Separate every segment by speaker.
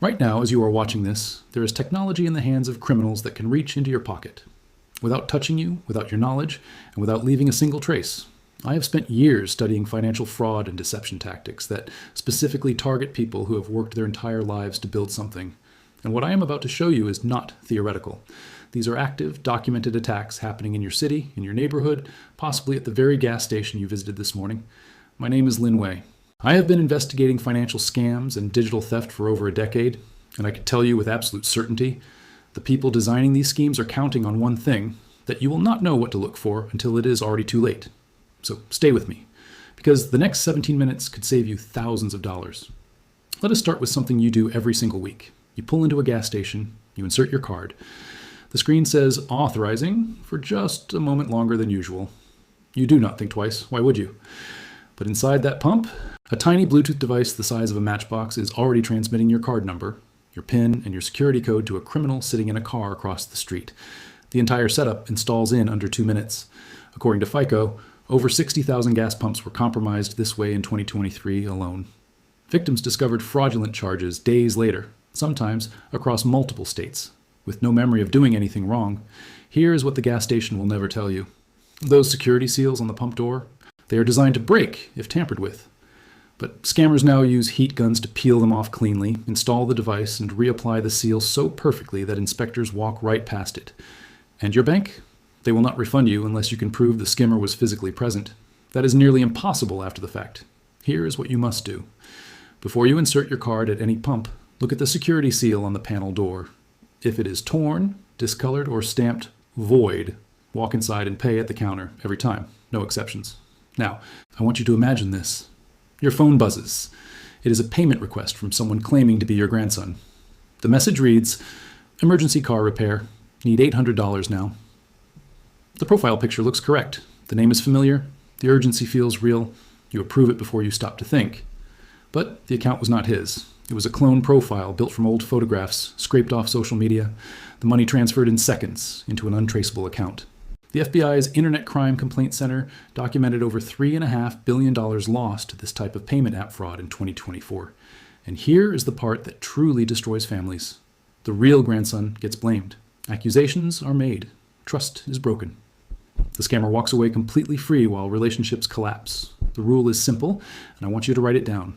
Speaker 1: Right now, as you are watching this, there is technology in the hands of criminals that can reach into your pocket. Without touching you, without your knowledge, and without leaving a single trace. I have spent years studying financial fraud and deception tactics that specifically target people who have worked their entire lives to build something. And what I am about to show you is not theoretical. These are active, documented attacks happening in your city, in your neighborhood, possibly at the very gas station you visited this morning. My name is Lin Wei. I have been investigating financial scams and digital theft for over a decade, and I can tell you with absolute certainty, the people designing these schemes are counting on one thing, that you will not know what to look for until it is already too late. So stay with me, because the next 17 minutes could save you thousands of dollars. Let us start with something you do every single week. You pull into a gas station, you insert your card. The screen says authorizing for just a moment longer than usual. You do not think twice, why would you? But inside that pump, a tiny Bluetooth device the size of a matchbox is already transmitting your card number, your PIN, and your security code to a criminal sitting in a car across the street. The entire setup installs in under 2 minutes. According to FICO, over 60,000 gas pumps were compromised this way in 2023 alone. Victims discovered fraudulent charges days later, sometimes across multiple states. With no memory of doing anything wrong, here is what the gas station will never tell you. Those security seals on the pump door, they are designed to break if tampered with. But scammers now use heat guns to peel them off cleanly, install the device, and reapply the seal so perfectly that inspectors walk right past it. And your bank? They will not refund you unless you can prove the skimmer was physically present. That is nearly impossible after the fact. Here is what you must do. Before you insert your card at any pump, look at the security seal on the panel door. If it is torn, discolored, or stamped void, walk inside and pay at the counter every time, no exceptions. Now, I want you to imagine this. Your phone buzzes. It is a payment request from someone claiming to be your grandson. The message reads, "Emergency car repair. Need $800 now." The profile picture looks correct. The name is familiar. The urgency feels real. You approve it before you stop to think. But the account was not his. It was a clone profile built from old photographs, scraped off social media. The money transferred in seconds into an untraceable account. The FBI's Internet Crime Complaint Center documented over $3.5 billion lost to this type of payment app fraud in 2024. And here is the part that truly destroys families. The real grandson gets blamed. Accusations are made. Trust is broken. The scammer walks away completely free while relationships collapse. The rule is simple, and I want you to write it down.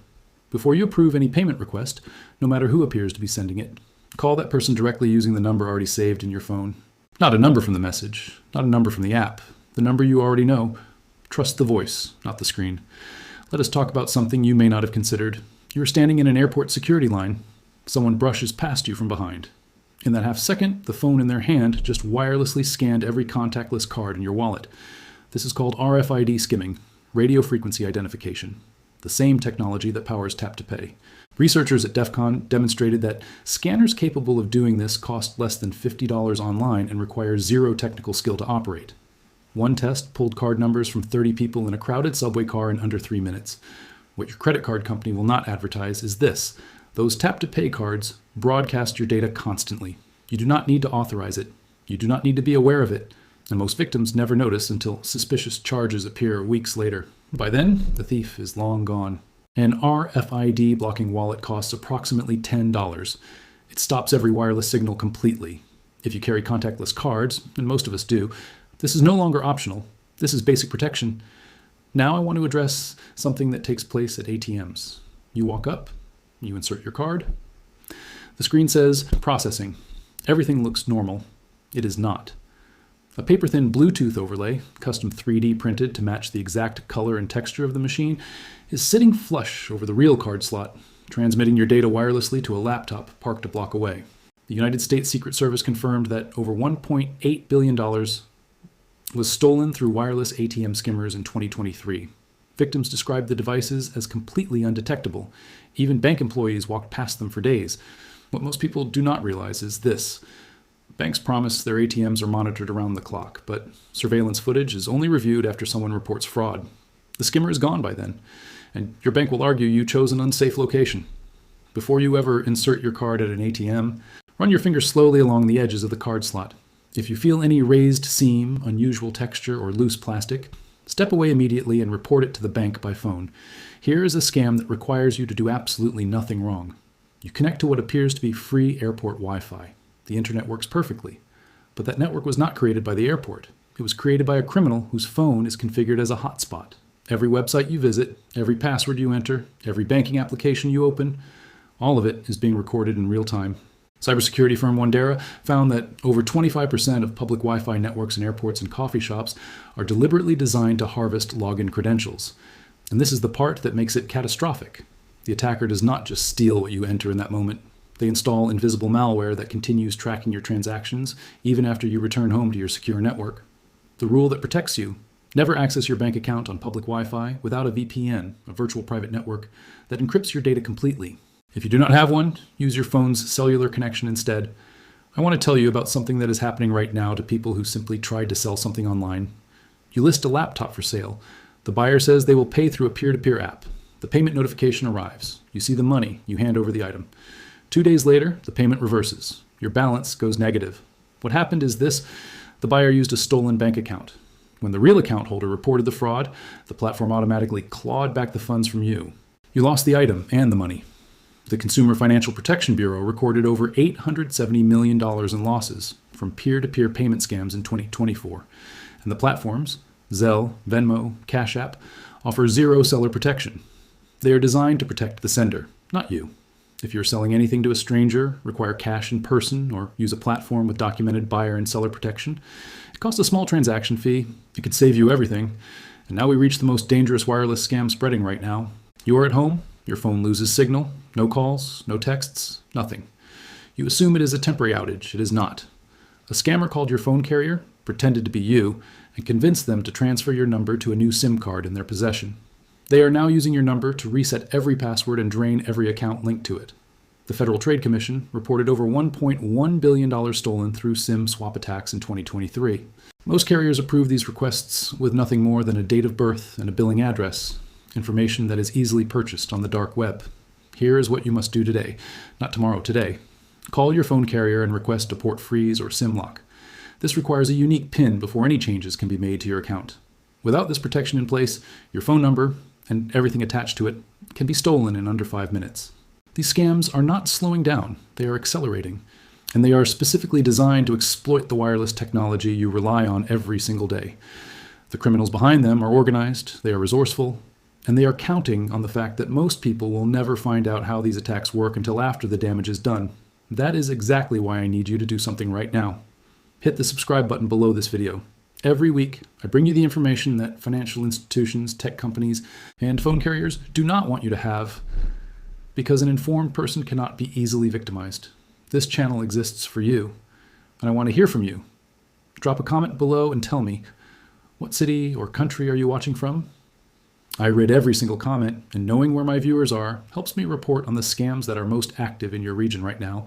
Speaker 1: Before you approve any payment request, no matter who appears to be sending it, call that person directly using the number already saved in your phone. Not a number from the message, not a number from the app, the number you already know. Trust the voice, not the screen. Let us talk about something you may not have considered. You are standing in an airport security line. Someone brushes past you from behind. In that half second, the phone in their hand just wirelessly scanned every contactless card in your wallet. This is called RFID skimming, radio frequency identification, the same technology that powers Tap to Pay. Researchers at DEF CON demonstrated that scanners capable of doing this cost less than $50 online and require zero technical skill to operate. One test pulled card numbers from 30 people in a crowded subway car in under 3 minutes. What your credit card company will not advertise is this. Those Tap to Pay cards broadcast your data constantly. You do not need to authorize it. You do not need to be aware of it. And most victims never notice until suspicious charges appear weeks later. By then, the thief is long gone. An RFID blocking wallet costs approximately $10. It stops every wireless signal completely. If you carry contactless cards, and most of us do, this is no longer optional. This is basic protection. Now I want to address something that takes place at ATMs. You walk up, you insert your card. The screen says processing. Everything looks normal. It is not. A paper-thin Bluetooth overlay, custom 3D printed to match the exact color and texture of the machine, is sitting flush over the real card slot, transmitting your data wirelessly to a laptop parked a block away. The United States Secret Service confirmed that over $1.8 billion was stolen through wireless ATM skimmers in 2023. Victims described the devices as completely undetectable. Even bank employees walked past them for days. What most people do not realize is this. Banks promise their ATMs are monitored around the clock, but surveillance footage is only reviewed after someone reports fraud. The skimmer is gone by then, and your bank will argue you chose an unsafe location. Before you ever insert your card at an ATM, run your finger slowly along the edges of the card slot. If you feel any raised seam, unusual texture, or loose plastic, step away immediately and report it to the bank by phone. Here is a scam that requires you to do absolutely nothing wrong. You connect to what appears to be free airport Wi-Fi. The internet works perfectly, but that network was not created by the airport. It was created by a criminal whose phone is configured as a hotspot. Every website you visit, every password you enter, every banking application you open, all of it is being recorded in real time. Cybersecurity firm Wandera found that over 25% of public Wi-Fi networks in airports and coffee shops are deliberately designed to harvest login credentials. And this is the part that makes it catastrophic. The attacker does not just steal what you enter in that moment. They install invisible malware that continues tracking your transactions even after you return home to your secure network. The rule that protects you: never access your bank account on public Wi-Fi without a VPN, a virtual private network, that encrypts your data completely. If you do not have one, use your phone's cellular connection instead. I want to tell you about something that is happening right now to people who simply tried to sell something online. You list a laptop for sale. The buyer says they will pay through a peer-to-peer app. The payment notification arrives. You see the money. You hand over the item. 2 days later, the payment reverses. Your balance goes negative. What happened is this: the buyer used a stolen bank account. When the real account holder reported the fraud, the platform automatically clawed back the funds from you. You lost the item and the money. The Consumer Financial Protection Bureau recorded over $870 million in losses from peer-to-peer payment scams in 2024. And the platforms, Zelle, Venmo, Cash App, offer zero seller protection. They are designed to protect the sender, not you. If you're selling anything to a stranger, require cash in person, or use a platform with documented buyer and seller protection, it costs a small transaction fee. It could save you everything. And now we reach the most dangerous wireless scam spreading right now. You are at home, your phone loses signal, no calls, no texts, nothing. You assume it is a temporary outage. It is not. A scammer called your phone carrier, pretended to be you, and convinced them to transfer your number to a new SIM card in their possession. They are now using your number to reset every password and drain every account linked to it. The Federal Trade Commission reported over $1.1 billion stolen through SIM swap attacks in 2023. Most carriers approve these requests with nothing more than a date of birth and a billing address, information that is easily purchased on the dark web. Here is what you must do today, not tomorrow, today. Call your phone carrier and request a port freeze or SIM lock. This requires a unique PIN before any changes can be made to your account. Without this protection in place, your phone number and everything attached to it can be stolen in under 5 minutes. These scams are not slowing down, they are accelerating, and they are specifically designed to exploit the wireless technology you rely on every single day. The criminals behind them are organized, they are resourceful, and they are counting on the fact that most people will never find out how these attacks work until after the damage is done. That is exactly why I need you to do something right now. Hit the subscribe button below this video. Every week, I bring you the information that financial institutions, tech companies, and phone carriers do not want you to have, because an informed person cannot be easily victimized. This channel exists for you, and I want to hear from you. Drop a comment below and tell me, what city or country are you watching from? I read every single comment, and knowing where my viewers are helps me report on the scams that are most active in your region right now,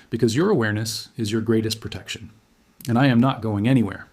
Speaker 1: because your awareness is your greatest protection. And I am not going anywhere.